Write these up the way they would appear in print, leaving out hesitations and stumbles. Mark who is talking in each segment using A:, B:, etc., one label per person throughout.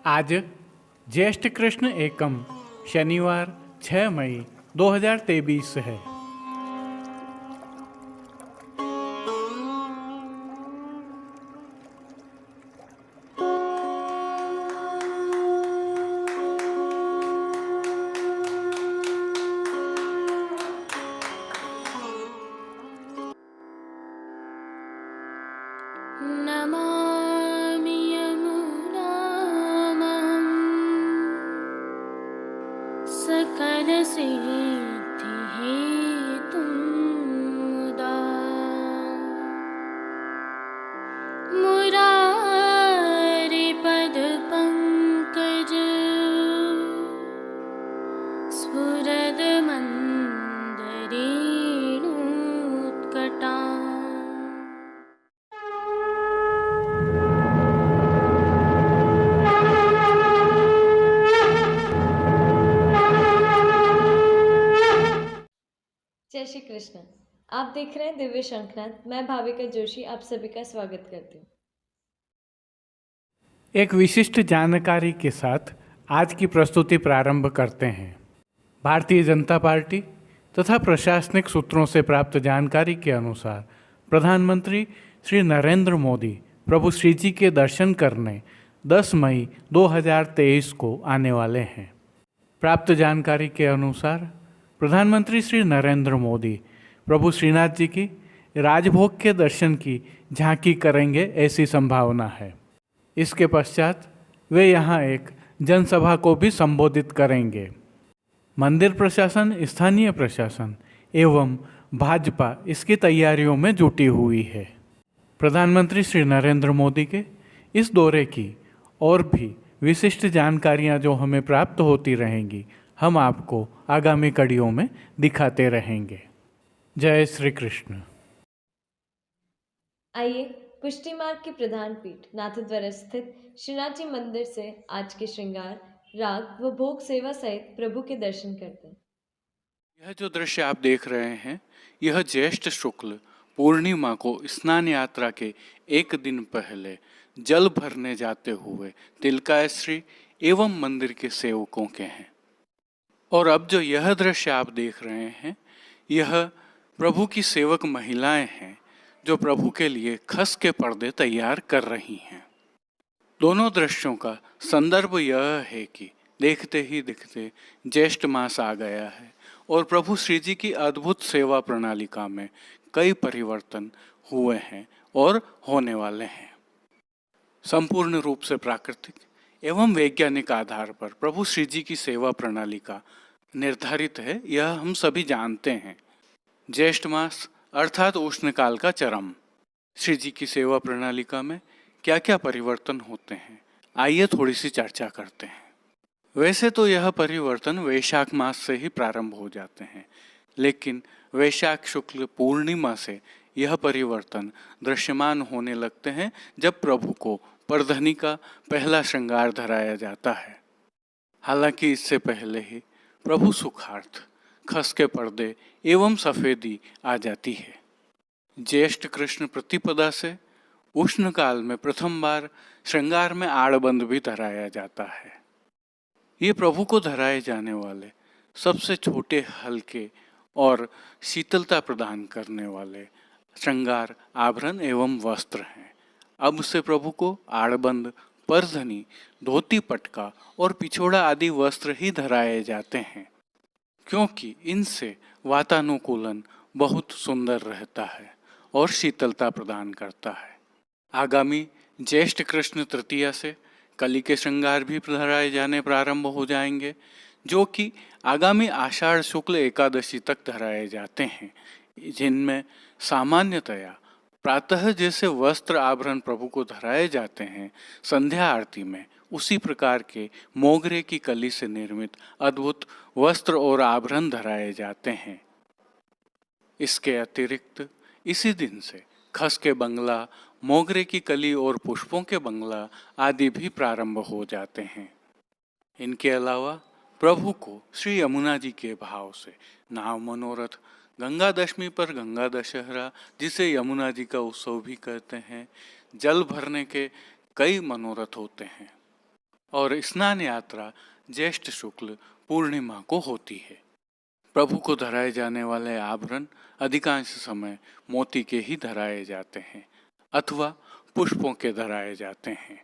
A: आज ज्येष्ठ कृष्ण एकम शनिवार 6 मई 2023 है।
B: नमामि यमुनामहं सकलसिद्धिहेतुं मुदा मुरारिपदपङ्कज स्फुरदमन्दरेणुत्कटा।
C: जय श्री कृष्ण। आप देख रहे हैं दिव्य शंखनाद। मैं भाविका जोशी आप सभी का स्वागत करती हूँ।
A: एक विशिष्ट जानकारी के साथ आज की प्रस्तुति प्रारंभ करते हैं। भारतीय जनता पार्टी तथा प्रशासनिक सूत्रों से प्राप्त जानकारी के अनुसार प्रधानमंत्री श्री नरेंद्र मोदी प्रभु श्री जी के दर्शन करने 10 मई 2023 को आने वाले हैं। प्राप्त जानकारी के अनुसार प्रधानमंत्री श्री नरेंद्र मोदी प्रभु श्रीनाथ जी की राजभोग के दर्शन की झांकी करेंगे, ऐसी संभावना है। इसके पश्चात वे यहाँ एक जनसभा को भी संबोधित करेंगे। मंदिर प्रशासन, स्थानीय प्रशासन एवं भाजपा इसकी तैयारियों में जुटी हुई है। प्रधानमंत्री श्री नरेंद्र मोदी के इस दौरे की और भी विशिष्ट जानकारियां जो हमें प्राप्त होती रहेंगी, हम आपको आगामी कड़ियों में दिखाते रहेंगे। जय श्री कृष्ण।
C: आइए पुष्टि मार्ग की प्रधान पीठ नाथद्वारा स्थित श्रीनाथ जी मंदिर से आज के श्रृंगार, राग व भोग सेवा सहित प्रभु के दर्शन करते हैं।
A: यह जो दृश्य आप देख रहे हैं, यह ज्येष्ठ शुक्ल पूर्णिमा को स्नान यात्रा के एक दिन पहले जल भरने जाते हुए तिलकाश्री एवं मंदिर के सेवकों के हैं। और अब जो यह दृश्य आप देख रहे हैं, यह प्रभु की सेवक महिलाएं हैं जो प्रभु के लिए खस के पर्दे तैयार कर रही हैं। दोनों दृश्यों का संदर्भ यह है कि देखते ही दिखते ज्येष्ठ मास आ गया है और प्रभु श्री जी की अद्भुत सेवा प्रणालिका में कई परिवर्तन हुए हैं और होने वाले हैं। संपूर्ण रूप से प्राकृतिक एवं वैज्ञानिक आधार पर प्रभु श्री जी की सेवा प्रणालिका निर्धारित है, यह हम सभी जानते हैं। ज्येष्ठ मास अर्थात उष्णकाल का चरम। श्री जी की सेवा प्रणालिका में क्या क्या परिवर्तन होते हैं, आइए थोड़ी सी चर्चा करते हैं। वैसे तो यह परिवर्तन वैशाख मास से ही प्रारंभ हो जाते हैं, लेकिन वैशाख शुक्ल पूर्णिमा से यह परिवर्तन दृश्यमान होने लगते हैं जब प्रभु को परधनी का पहला श्रृंगार धराया जाता है। हालांकि इससे पहले ही प्रभु सुखार्थ, खस के पर्दे एवं सफेदी आ जाती है। ज्येष्ठ कृष्ण प्रतिपदा से उष्ण काल में प्रथम बार श्रृंगार में आड़बंद भी धराया जाता है। ये प्रभु को धराए जाने वाले सबसे छोटे, हल्के और शीतलता प्रदान करने वाले श्रृंगार, आभरण एवं वस्त्र हैं। अब से प्रभु को आड़बंद, परधनी, धोती, पटका और पिछोड़ा आदि वस्त्र ही धराए जाते हैं, क्योंकि इनसे वातानुकूलन बहुत सुंदर रहता है और शीतलता प्रदान करता है। आगामी ज्येष्ठ कृष्ण तृतीया से कली के श्रृंगार भी धराए जाने प्रारंभ हो जाएंगे, जो कि आगामी आषाढ़ शुक्ल एकादशी तक धराए जाते हैं, जिनमें सामान्यतया प्रातः जैसे वस्त्र आभरण प्रभु को धराए जाते हैं, संध्या आरती में उसी प्रकार के मोगरे की कली से निर्मित अद्भुत वस्त्र और आभरण धराए जाते हैं। इसके अतिरिक्त इसी दिन से खस के बंगला, मोगरे की कली और पुष्पों के बंगला आदि भी प्रारंभ हो जाते हैं। इनके अलावा प्रभु को श्री यमुना जी के भाव से नाव मनोरथ, गंगा दशमी पर गंगा दशहरा, जिसे यमुना जी का उत्सव भी कहते हैं, जल भरने के कई मनोरथ होते हैं। और स्नान यात्रा ज्येष्ठ शुक्ल पूर्णिमा को होती है। प्रभु को धराए जाने वाले आभरण अधिकांश समय मोती के ही धराए जाते हैं अथवा पुष्पों के धराए जाते हैं।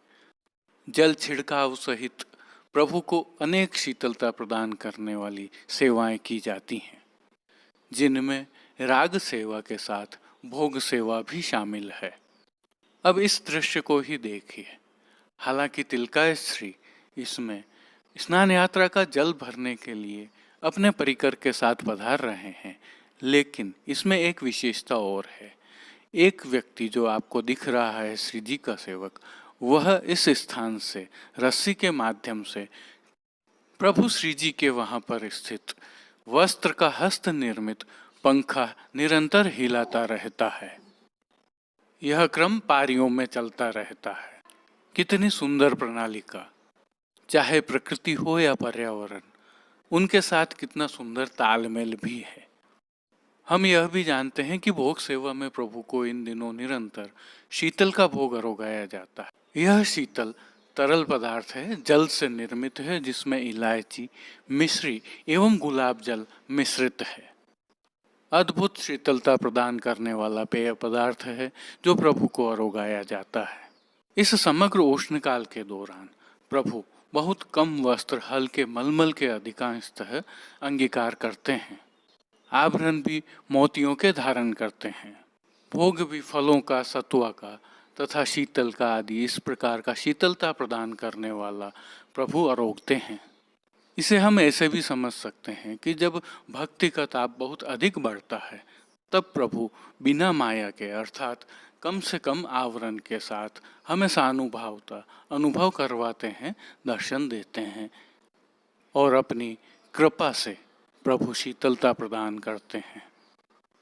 A: जल छिड़काव सहित प्रभु को अनेक शीतलता प्रदान करने वाली सेवाएं की जाती हैं, जिनमें राग सेवा के साथ भोग सेवा भी शामिल है। अब इस दृश्य को ही देखिए। हालांकि तिलकाय श्री इसमें स्नान यात्रा का जल भरने के लिए अपने परिकर के साथ पधार रहे हैं, लेकिन इसमें एक विशेषता और है। एक व्यक्ति जो आपको दिख रहा है श्री जी का सेवक, वह इस स्थान से रस्सी के माध्यम से प्रभु श्री जी के वहां पर स्थित वस्त्र का हस्त निर्मित पंखा निरंतर हिलाता रहता है। यह क्रम पारियों में चलता रहता है। कितनी सुंदर प्रणालिका, चाहे प्रकृति हो या पर्यावरण, उनके साथ कितना सुंदर तालमेल भी है। हम यह भी जानते हैं कि भोग सेवा में प्रभु को इन दिनों निरंतर शीतल का भोग अरोगाया जाता है। यह शीतल तरल पदार्थ है, जल से निर्मित है, जिसमें इलायची, मिश्री एवं गुलाब जल मिश्रित है। अद्भुत शीतलता प्रदान करने वाला पेय पदार्थ है जो प्रभु को अरोगाया जाता है। इस समग्र उष्णकाल के दौरान प्रभु बहुत कम वस्त्र हल्के मलमल के अधिकांशतः अंगीकार करते हैं। आभरण भी मोतियों के धारण करते हैं। भोग भी फलों का, सतुआ का तथा शीतल का आदि इस प्रकार का शीतलता प्रदान करने वाला प्रभु अरोगते हैं। इसे हम ऐसे भी समझ सकते हैं कि जब भक्ति का ताप बहुत अधिक बढ़ता है, तब प्रभु बिना माया के अर्थात कम से कम आवरण के साथ हमें सानुभावता अनुभव करवाते हैं, दर्शन देते हैं और अपनी कृपा से प्रभु शीतलता प्रदान करते हैं।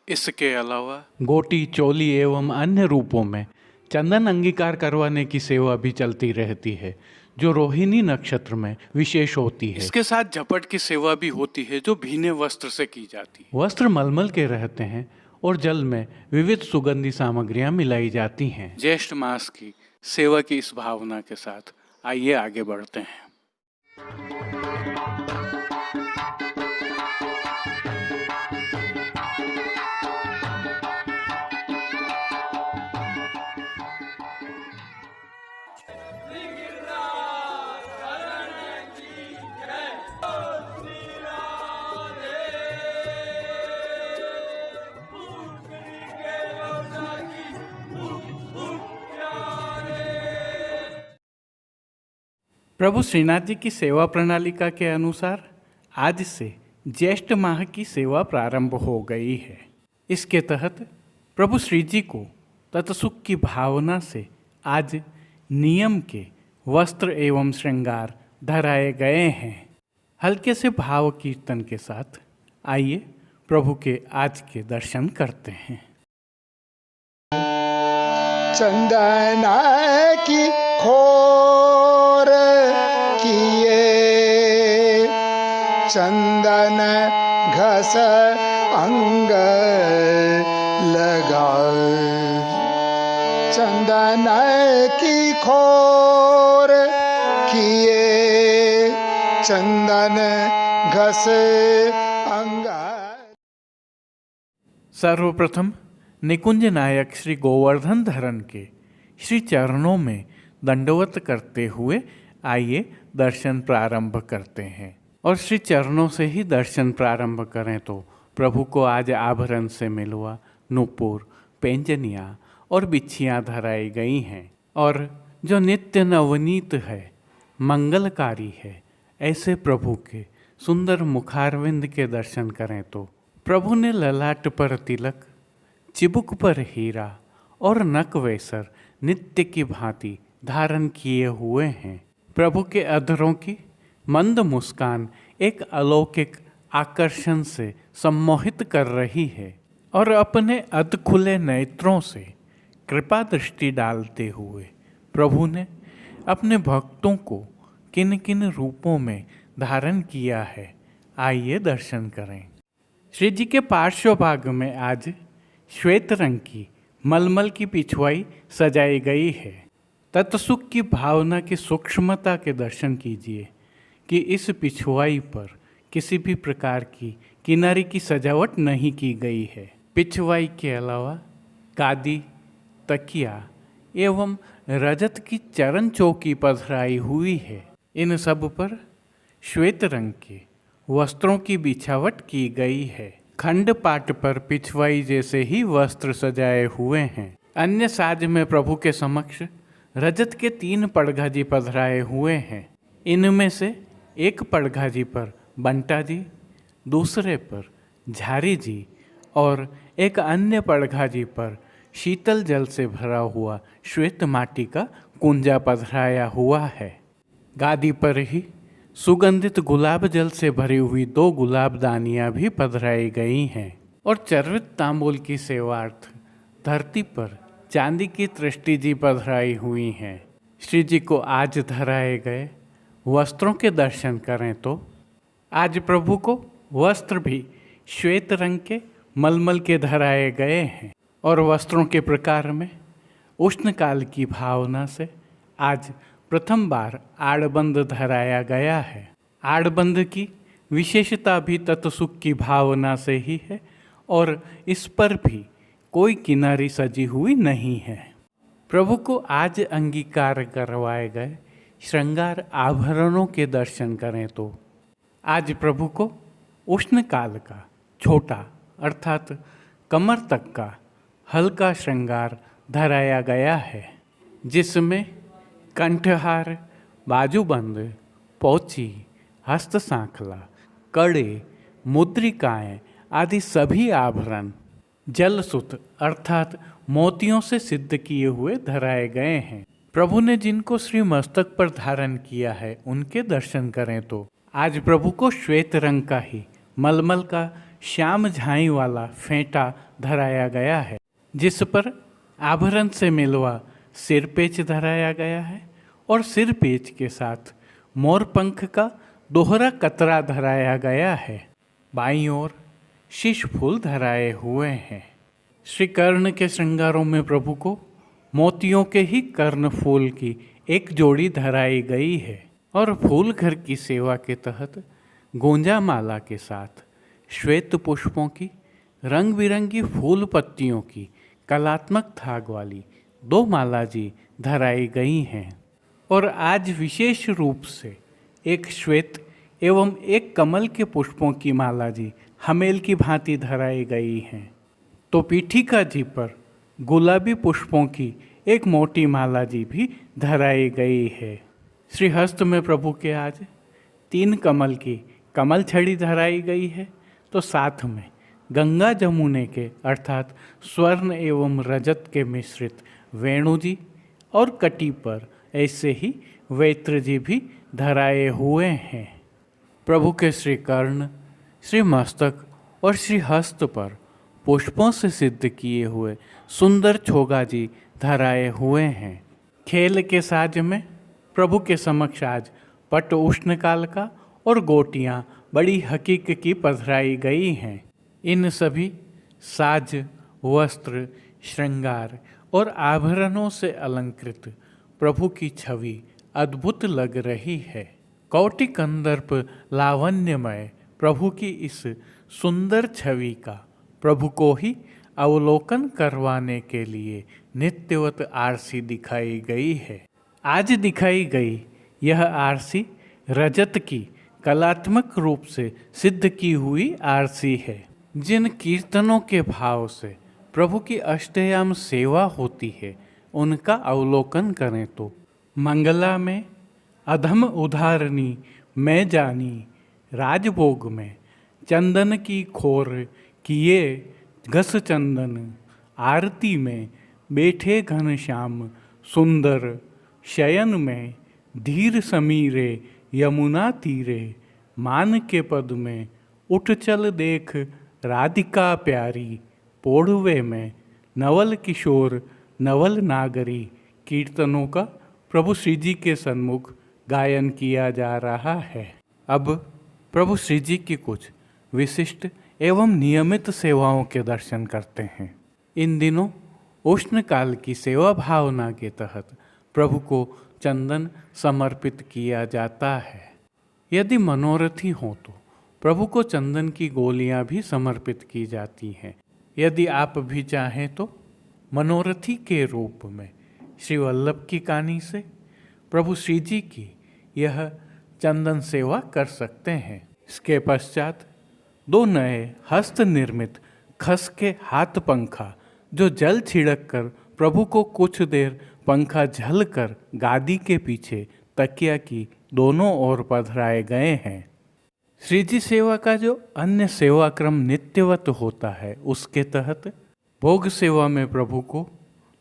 A: इसके अलावा
D: गोटी, चोली एवं अन्य रूपों में चंदन अंगीकार करवाने की सेवा भी चलती रहती है, जो रोहिणी नक्षत्र में विशेष होती है।
A: इसके साथ झपट की सेवा भी होती है, जो भीने वस्त्र से की जाती है।
D: वस्त्र मलमल के रहते हैं और जल में विविध सुगंधी सामग्रियां मिलाई जाती हैं।
A: ज्येष्ठ मास की सेवा की इस भावना के साथ आइए आगे बढ़ते हैं।
D: प्रभु श्रीनाथ जी की सेवा प्रणालिका के अनुसार आज से ज्येष्ठ माह की सेवा प्रारंभ हो गई है। इसके तहत प्रभु श्री जी को तत्सुख की भावना से आज नियम के वस्त्र एवं श्रृंगार धराए गए हैं। हल्के से भाव कीर्तन के साथ आइए प्रभु के आज के दर्शन करते हैं।
E: चंदन की खोर किए, चंदन घस अंग लगाए, चंदन की खोर किए, चंदन घस अंग।
D: सर्वप्रथम निकुंज नायक श्री गोवर्धन धरन के श्री चरणों में दंडवत करते हुए आइए दर्शन प्रारंभ करते हैं। और श्री चरणों से ही दर्शन प्रारंभ करें तो प्रभु को आज आभरण से मिलवा, नूपुर, पैंजनियाँ और बिच्छियाँ धराई गई हैं और जो नित्य नवनीत है, मंगलकारी है, ऐसे प्रभु के सुंदर मुखारविंद के दर्शन करें तो प्रभु ने ललाट पर तिलक, चिबुक पर हीरा और नक वेसर नित्य की भांति धारण किए हुए हैं। प्रभु के अधरों की मंद मुस्कान एक अलौकिक आकर्षण से सम्मोहित कर रही है और अपने अध खुले नेत्रों से कृपा दृष्टि डालते हुए प्रभु ने अपने भक्तों को किन किन रूपों में धारण किया है, आइए दर्शन करें। श्री जी के पार्श्व भाग में आज श्वेत रंग की मलमल की पिछवाई सजाई गई है तत्सुख की भावना की सूक्ष्मता के दर्शन कीजिए कि इस पिछवाई पर किसी भी प्रकार की किनारे की सजावट नहीं की गई है। पिछवाई के अलावा गादी, तकिया एवं रजत की चरण चौकी पधराई हुई है। इन सब पर श्वेत रंग के वस्त्रों की बिछावट की गई है। खंड पाट पर पिछवाई जैसे ही वस्त्र सजाए हुए हैं। अन्य साज में प्रभु के समक्ष रजत के 3 पड़घाजी पधराए हुए हैं। इनमें से एक पड़घाजी पर बंटा जी, दूसरे पर झारी जी और एक अन्य पड़घाजी पर शीतल जल से भरा हुआ श्वेत माटी का कुंजा पधराया हुआ है। गादी पर ही सुगंधित गुलाब जल से भरी हुई 2 गुलाबदानियाँ भी पधराई गई हैं और चर्वित तांबूल की सेवार्थ धरती पर चांदी की तृष्टि जी पधराई हुई हैं। श्री जी को आज धराए गए वस्त्रों के दर्शन करें तो आज प्रभु को वस्त्र भी श्वेत रंग के मलमल के धराए गए हैं और वस्त्रों के प्रकार में उष्णकाल की भावना से आज प्रथम बार आड़बंद धराया गया है। आड़बंद की विशेषता भी तत्सुख की भावना से ही है और इस पर भी कोई किनारी सजी हुई नहीं है। प्रभु को आज अंगीकार करवाए गए श्रृंगार आभरणों के दर्शन करें तो आज प्रभु को उष्णकाल का छोटा अर्थात कमर तक का हल्का श्रृंगार धराया गया है, जिसमें कंठहार, बाजूबंद, पोची, हस्त सांखला, कड़े, मुद्रिकाएं आदि सभी आभरण जलसुत अर्थात मोतियों से सिद्ध किए हुए धराए गए हैं। प्रभु ने जिनको श्री मस्तक पर धारण किया है उनके दर्शन करें तो आज प्रभु को श्वेत रंग का ही मलमल का श्याम झाई वाला फेंटा धराया गया है, जिस पर आभरण से मिलवा सिरपेच धराया गया है और सिरपेच के साथ मोर पंख का दोहरा कतरा धराया गया है। बाईं ओर शीश फूल धराए हुए हैं। श्री कर्ण के श्रृंगारों में प्रभु को मोतियों के ही कर्ण फूल की एक जोड़ी धराई गई है और फूल घर की सेवा के तहत गोंजा माला के साथ श्वेत पुष्पों की रंग बिरंगी फूल पत्तियों की कलात्मक थाग वाली 2 माला जी धराई गई हैं और आज विशेष रूप से एक श्वेत एवं एक कमल के पुष्पों की माला जी हमेल की भांति धराई गई हैं। तो पीठिका जी पर गुलाबी पुष्पों की एक मोटी माला जी भी धराई गई है। श्री हस्त में प्रभु के आज 3 कमल की कमल छड़ी धराई गई है, तो साथ में गंगा जमुने के अर्थात स्वर्ण एवं रजत के मिश्रित वेणु जी और कटी पर ऐसे ही वेत्र जी भी धराए हुए हैं। प्रभु के श्री कर्ण, श्री मस्तक और श्री हस्त पर पुष्पों से सिद्ध किए हुए सुंदर छोगा जी धराए हुए हैं। खेल के साज में प्रभु के समक्ष आज पट उष्णकाल का और गोटियां बड़ी हकीक की पधराई गई हैं। इन सभी साज, वस्त्र, श्रृंगार और आभरणों से अलंकृत प्रभु की छवि अद्भुत लग रही है। कौटि कंदर्प लावण्यमय प्रभु की इस सुंदर छवि का प्रभु को ही अवलोकन करवाने के लिए नित्यवत आरसी दिखाई गई है। आज दिखाई गई यह आरसी रजत की कलात्मक रूप से सिद्ध की हुई आरसी है। जिन कीर्तनों के भाव से प्रभु की अष्टयाम सेवा होती है उनका अवलोकन करें तो मंगला में अधम उदाहरणी मैं जानी, राजभोग में चंदन की खोर किए घस चंदन, आरती में बैठे घनश्याम सुंदर, शयन में धीर समीरे यमुना तीरे, मान के पद में उठ चल देख राधिका प्यारी, पोढ़वे में नवल किशोर नवल नागरी कीर्तनों का प्रभु श्री जी के सन्मुख गायन किया जा रहा है। अब प्रभु श्री जी की कुछ विशिष्ट एवं नियमित सेवाओं के दर्शन करते हैं। इन दिनों उष्णकाल की सेवा भावना के तहत प्रभु को चंदन समर्पित किया जाता है। यदि मनोरथी हो तो प्रभु को चंदन की गोलियां भी समर्पित की जाती हैं। यदि आप भी चाहें तो मनोरथी के रूप में श्री वल्लभ की कानी से प्रभु श्री जी की यह चंदन सेवा कर सकते हैं। इसके पश्चात 2 नए हस्त निर्मित खस के हाथ पंखा जो जल छिड़क कर प्रभु को कुछ देर पंखा झल कर गादी के पीछे तकिया की दोनों ओर पधराए गए हैं। श्री जी सेवा का जो अन्य सेवा क्रम नित्यवत होता है उसके तहत भोग सेवा में प्रभु को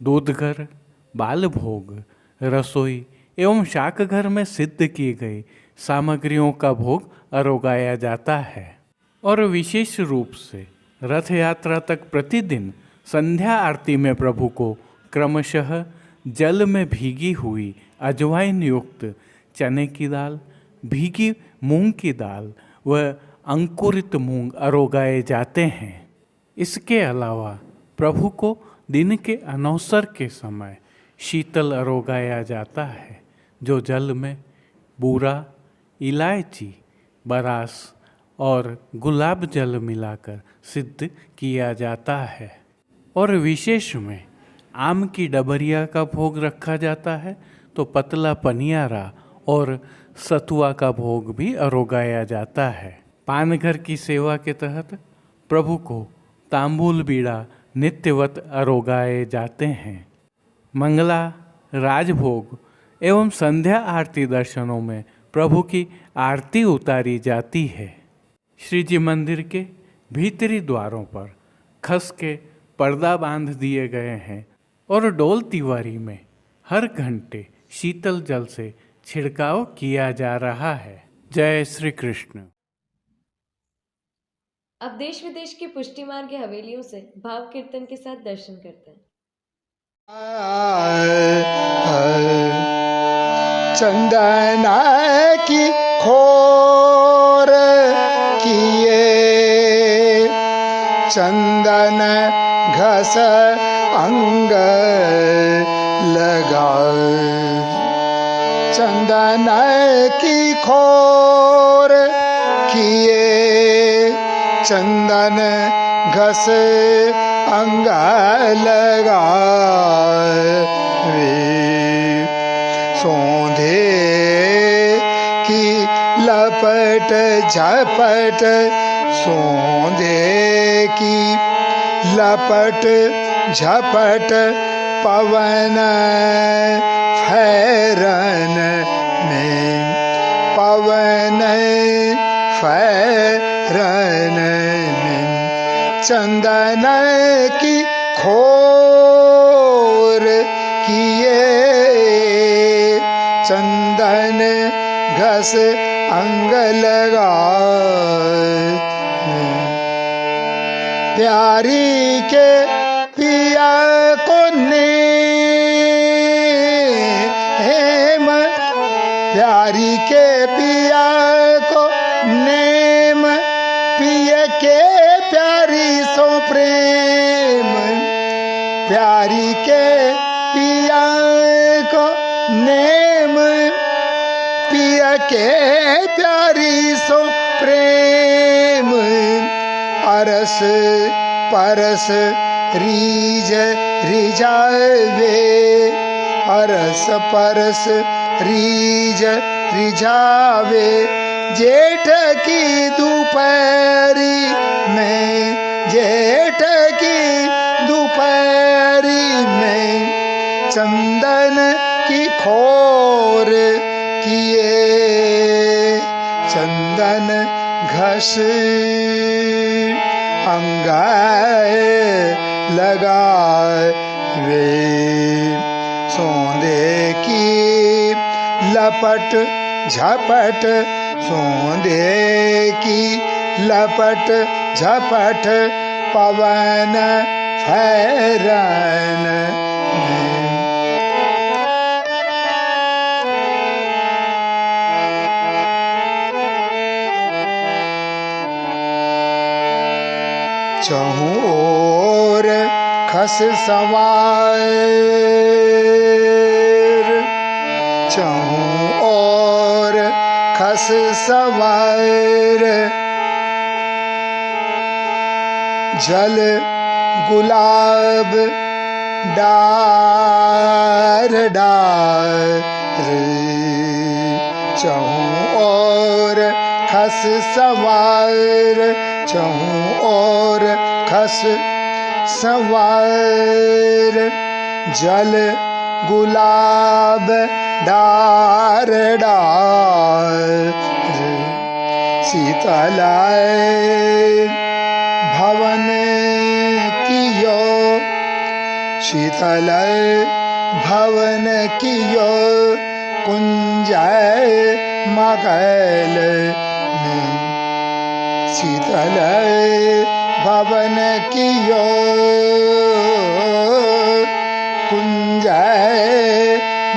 D: दूधघर, बाल भोग, रसोई एवं शाक घर में सिद्ध की गई सामग्रियों का भोग अरोगाया जाता है। और विशेष रूप से रथ यात्रा तक प्रतिदिन संध्या आरती में प्रभु को क्रमशः जल में भीगी हुई अजवाइन युक्त चने की दाल, भीगी मूंग की दाल व अंकुरित मूंग अरोगाए जाते हैं। इसके अलावा प्रभु को दिन के अनवसर के समय शीतल अरोगाया जाता है जो जल में बूरा, इलायची, बरास और गुलाब जल मिलाकर सिद्ध किया जाता है। और विशेष में आम की डबरिया का भोग रखा जाता है तो पतला पनियारा और सतुआ का भोग भी अरोगाया जाता है। पानघर की सेवा के तहत प्रभु को तांबूल बीड़ा नित्यवत अरोगाए जाते हैं। मंगला, राजभोग एवं संध्या आरती दर्शनों में प्रभु की आरती उतारी जाती है। श्री जी मंदिर के भीतरी द्वारों पर खस के पर्दा बांध दिए गए हैं और डोल तिवारी में हर घंटे शीतल जल से छिड़काव किया जा रहा है। जय श्री कृष्ण।
C: अब देश विदेश की पुष्टि मार्ग की हवेलियों से भाव कीर्तन के साथ दर्शन करते हैं।
E: चंदना की खोर किए, चंदन घस अंग लगाए, चंदन की खोर किए, चंदन घस अंग लगाए, सोंधे की लपट झपट, सोंधे की लपट झपट, पवन फैरन में, पवन फैरन में, चंदन की खोर किए, चंदन घस अंग लगाए, प्यारी के पिया को नेम, प्यारी के पिया को नेम, पिय के प्यारी सो प्रेम, प्यारी के पिया को नेम, पिय के प्यारी सो प्रेम, अरस परस रीज रिझावे, अरस परस रीज रिझावे, जेठ की दोपहरी में, जेठ की दोपहरी में, चंदन की खोर किए, चंदन घस अंगाए लगाए, सोंधे की लपट झपट, सोंधे की लपट झपट, पवन फैरन में, चहु ओर खस सवार, चहूँ और खस सवार जल गुलाब डार डार चहूँ और खस सवार चहूँ और खस सवार जल गुलाब डार डार शीतलाय भवन कियो शीतलाय भवन कियो कुंजय मगल शीतलाय भवन कियो कुंजय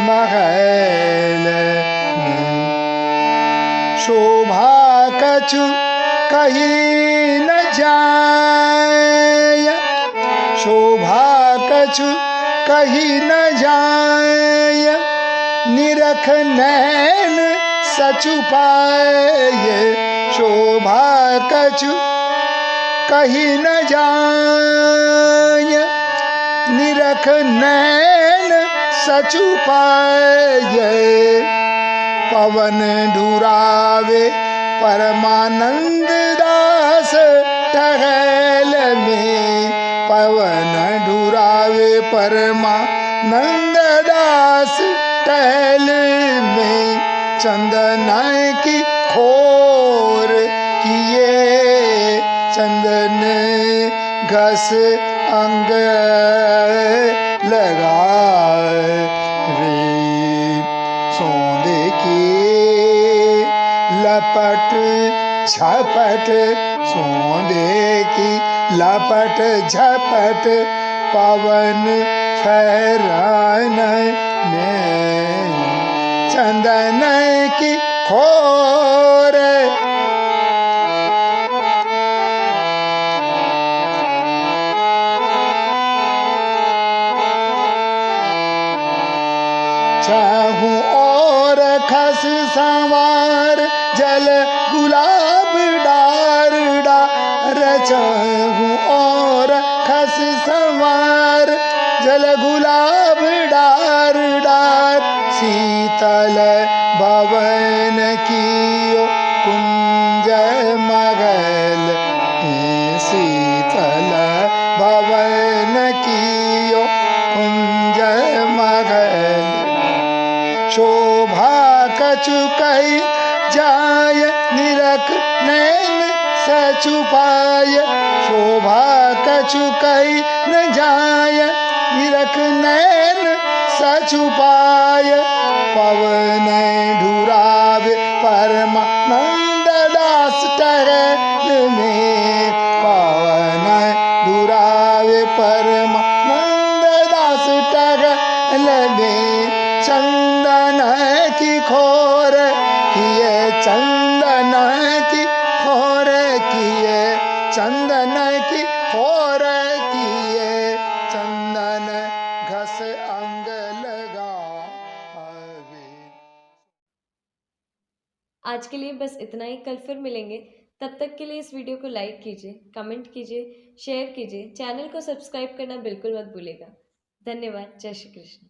E: महल शोभा कछु कहीं न जाय शोभा कछु कहीं न जाय निरख नैन सचु पाए शोभा कछु कहीं न जाय निरख नैन सचु पाए पवन डुरावे परमानंद दास टहल में पवन डुरावे परमानंद दास टहल में चंदन की खोर किए चंदन घस अंग लगाए सोंदे की लपट झपट सोंदे की लपट झपट पवन फहरान में चंदन की खोर चाहूँ और खस संवार जल गुलाब डार डार चाहूँ और खस संवार जल गुलाब डार डार शीतल भवन कियो कुंज मगल शीतल भवन कियो कुंज मगल शोभा कछु कही जाय निरख नैन सचु पाय शोभा कछु कही न जाय निरख नैन सचु पाय पवन ढुरावे परमानंद दास टहल में पवन ढुरावे परमानंद दास टहल में चंदन की खोर किए चंदन की खोर किए चंदन की खोर किए चंदन घस अंग लगा
C: आज के लिए बस इतना ही। कल फिर मिलेंगे। तब तक के लिए इस वीडियो को लाइक कीजिए, कमेंट कीजिए, शेयर कीजिए। चैनल को सब्सक्राइब करना बिल्कुल मत भूलिएगा। धन्यवाद। जय श्री कृष्ण।